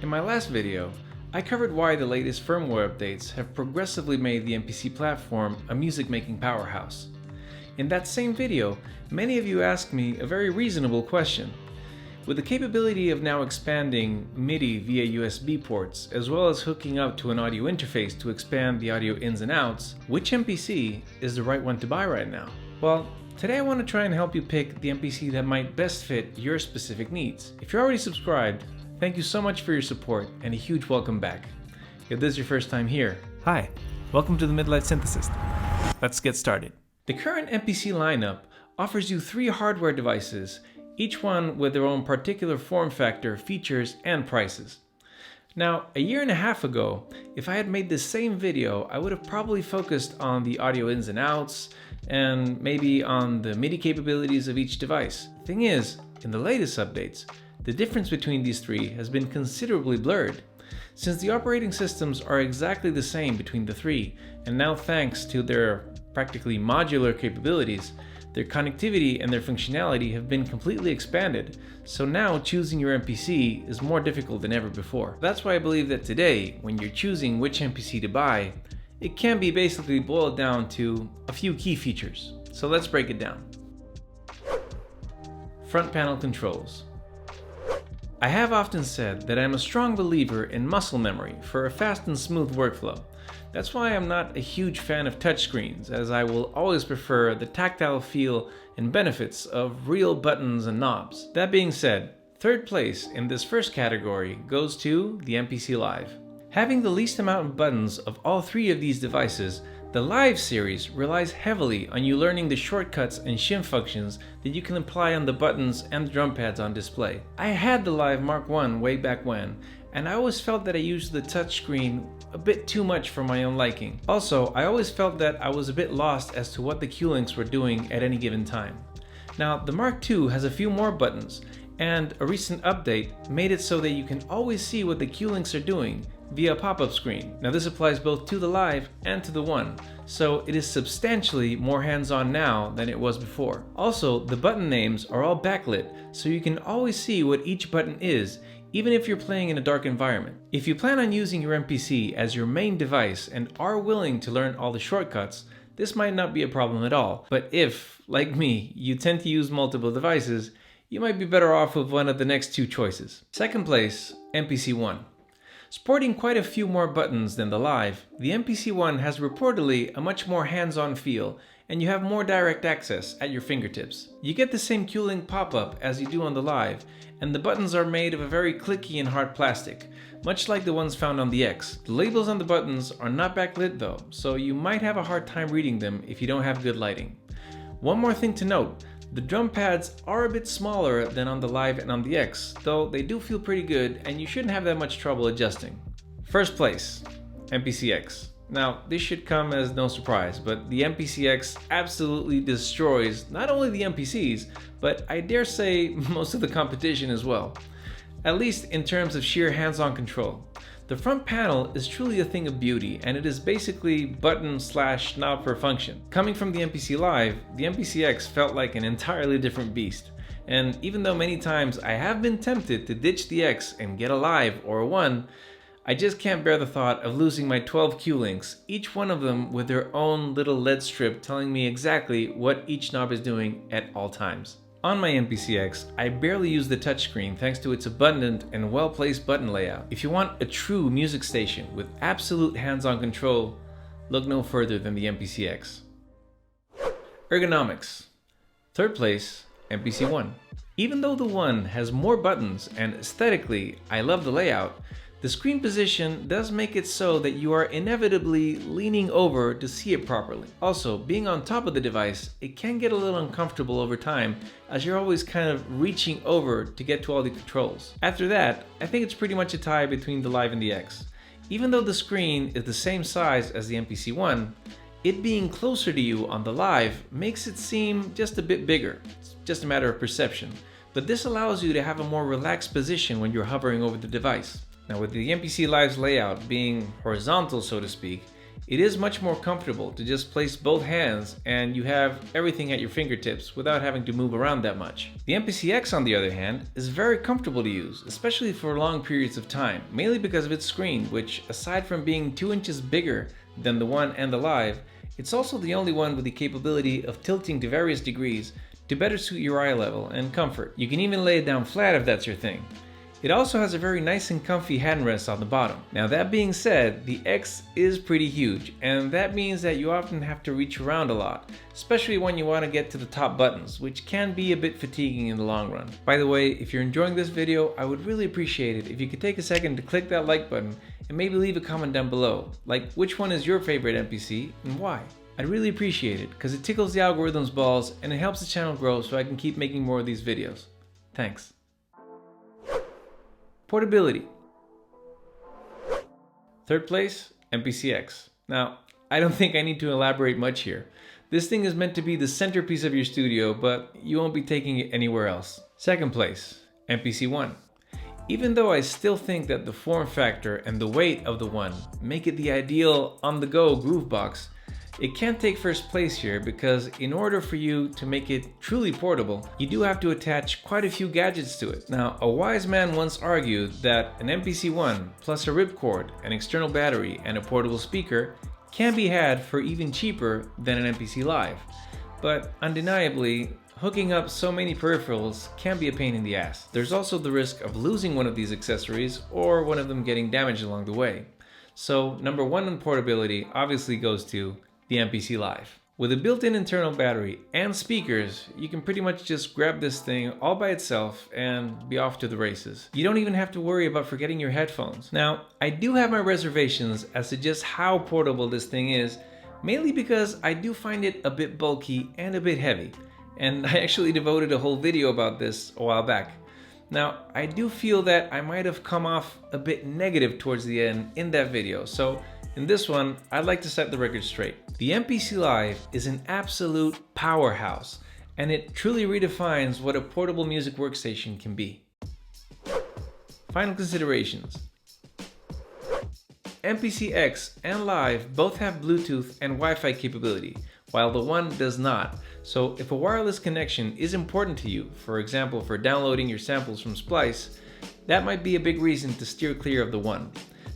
In my last video, I covered why the latest firmware updates have progressively made the MPC platform a music-making powerhouse. In that same video, many of you asked me a very reasonable question. With the capability of now expanding MIDI via USB ports, as well as hooking up to an audio interface to expand the audio ins and outs, which MPC is the right one to buy right now? Well, today I want to try and help you pick the MPC that might best fit your specific needs. If you're already subscribed, thank you so much for your support and a huge welcome back. If this is your first time here, hi, welcome to the Midlifesynthesist. Let's get started. The current MPC lineup offers you 3 hardware devices, each one with their own particular form factor, features, and prices. Now, a year and a half ago, if I had made this same video, I would have probably focused on the audio ins and outs, and maybe on the MIDI capabilities of each device. Thing is, in the latest updates, the difference between these 3 has been considerably blurred. Since the operating systems are exactly the same between the 3, and now thanks to their practically modular capabilities, their connectivity and their functionality have been completely expanded, so now choosing your MPC is more difficult than ever before. That's why I believe that today, when you're choosing which MPC to buy, it can be basically boiled down to a few key features. So let's break it down. Front panel controls. I have often said that I'm a strong believer in muscle memory for a fast and smooth workflow. That's why I'm not a huge fan of touchscreens, as I will always prefer the tactile feel and benefits of real buttons and knobs. That being said, third place in this first category goes to the MPC Live. Having the least amount of buttons of all 3 of these devices, the Live series relies heavily on you learning the shortcuts and shim functions that you can apply on the buttons and the drum pads on display. I had the Live Mark I way back when, and I always felt that I used the touchscreen a bit too much for my own liking. Also, I always felt that I was a bit lost as to what the Q-links were doing at any given time. Now, the Mark II has a few more buttons, and a recent update made it so that you can always see what the Q-links are doing via a pop-up screen. Now this applies both to the Live and to the One, so it is substantially more hands-on now than it was before. Also, the button names are all backlit, so you can always see what each button is, even if you're playing in a dark environment. If you plan on using your MPC as your main device and are willing to learn all the shortcuts, this might not be a problem at all. But if, like me, you tend to use multiple devices, you might be better off with one of the next 2 choices. Second place, MPC One. Sporting quite a few more buttons than the Live, the MPC One has reportedly a much more hands-on feel, and you have more direct access at your fingertips. You get the same Q-Link pop-up as you do on the Live, and the buttons are made of a very clicky and hard plastic, much like the ones found on the X. The labels on the buttons are not backlit though, so you might have a hard time reading them if you don't have good lighting. One more thing to note, the drum pads are a bit smaller than on the Live and on the X, though they do feel pretty good and you shouldn't have that much trouble adjusting. First place, MPC X. Now, this should come as no surprise, but the MPC X absolutely destroys not only the MPCs, but I dare say most of the competition as well. At least in terms of sheer hands-on control. The front panel is truly a thing of beauty, and it is basically button/knob per function. Coming from the MPC Live, the MPC X felt like an entirely different beast. And even though many times I have been tempted to ditch the X and get a Live or a One, I just can't bear the thought of losing my 12 Q-links, each one of them with their own little LED strip telling me exactly what each knob is doing at all times. On my MPC X, I barely use the touchscreen thanks to its abundant and well-placed button layout. If you want a true music station with absolute hands-on control, look no further than the MPC X. Ergonomics. Third place, MPC One. Even though the One has more buttons and aesthetically I love the layout, the screen position does make it so that you are inevitably leaning over to see it properly. Also, being on top of the device, it can get a little uncomfortable over time as you're always kind of reaching over to get to all the controls. After that, I think it's pretty much a tie between the Live and the X. Even though the screen is the same size as the MPC One, it being closer to you on the Live makes it seem just a bit bigger. It's just a matter of perception. But this allows you to have a more relaxed position when you're hovering over the device. Now with the MPC Live's layout being horizontal, so to speak, It is much more comfortable to just place both hands and you have everything at your fingertips without having to move around that much. The MPC X, on the other hand, is very comfortable to use, especially for long periods of time, mainly because of its screen, which, aside from being 2 inches bigger than the One and the Live, it's also the only one with the capability of tilting to various degrees to better suit your eye level and comfort. You can even lay it down flat if that's your thing. It also has a very nice and comfy handrest on the bottom. Now, that being said, the X is pretty huge, and that means that you often have to reach around a lot, especially when you want to get to the top buttons, which can be a bit fatiguing in the long run. By the way, if you're enjoying this video, I would really appreciate it if you could take a second to click that like button and maybe leave a comment down below, like which one is your favorite MPC and why. I'd really appreciate it, because it tickles the algorithm's balls and it helps the channel grow so I can keep making more of these videos. Thanks. Portability. Third place, MPC X. Now, I don't think I need to elaborate much here. This thing is meant to be the centerpiece of your studio, but you won't be taking it anywhere else. Second place, MPC One. Even though I still think that the form factor and the weight of the One make it the ideal on-the-go groove box, it can't take first place here because in order for you to make it truly portable, you do have to attach quite a few gadgets to it. Now, a wise man once argued that an MPC One plus a ripcord, an external battery, and a portable speaker can be had for even cheaper than an MPC Live. But undeniably, hooking up so many peripherals can be a pain in the ass. There's also the risk of losing one of these accessories or one of them getting damaged along the way. So number one in portability obviously goes to the MPC Live. With a built-in internal battery and speakers, you can pretty much just grab this thing all by itself and be off to the races. You don't even have to worry about forgetting your headphones. Now, I do have my reservations as to just how portable this thing is, mainly because I do find it a bit bulky and a bit heavy. And I actually devoted a whole video about this a while back. Now, I do feel that I might have come off a bit negative towards the end in that video, so in this one, I'd like to set the record straight. The MPC Live is an absolute powerhouse, and it truly redefines what a portable music workstation can be. Final considerations. MPC X and Live both have Bluetooth and Wi-Fi capability, while the One does not. So if a wireless connection is important to you, for example for downloading your samples from Splice, that might be a big reason to steer clear of the One.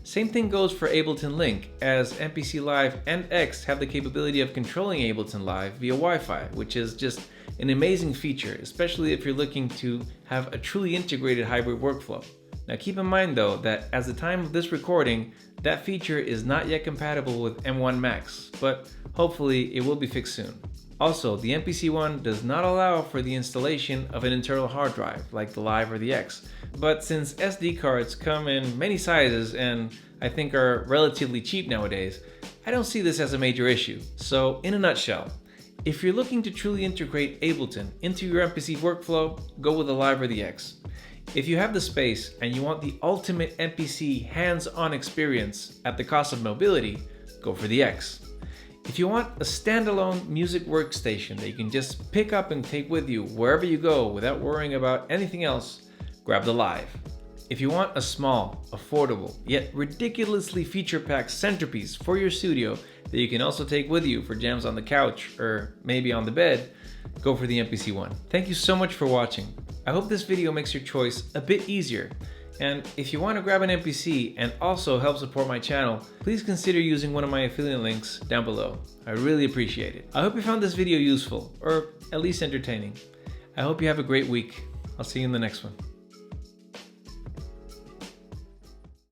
Same thing goes for Ableton Link, as MPC Live and X have the capability of controlling Ableton Live via Wi-Fi, which is just an amazing feature, especially if you're looking to have a truly integrated hybrid workflow. Now keep in mind though that at the time of this recording, that feature is not yet compatible with M1 Max, but hopefully it will be fixed soon. Also, the MPC One does not allow for the installation of an internal hard drive like the Live or the X, but since SD cards come in many sizes and I think are relatively cheap nowadays, I don't see this as a major issue. So in a nutshell, if you're looking to truly integrate Ableton into your MPC workflow, go with the Live or the X. If you have the space and you want the ultimate MPC hands-on experience at the cost of mobility, go for the X. If you want a standalone music workstation that you can just pick up and take with you wherever you go without worrying about anything else, grab the Live. If you want a small, affordable, yet ridiculously feature-packed centerpiece for your studio that you can also take with you for jams on the couch or maybe on the bed, go for the MPC One. Thank you so much for watching. I hope this video makes your choice a bit easier. And if you want to grab an MPC and also help support my channel, please consider using one of my affiliate links down below. I really appreciate it. I hope you found this video useful, or at least entertaining. I hope you have a great week. I'll see you in the next one.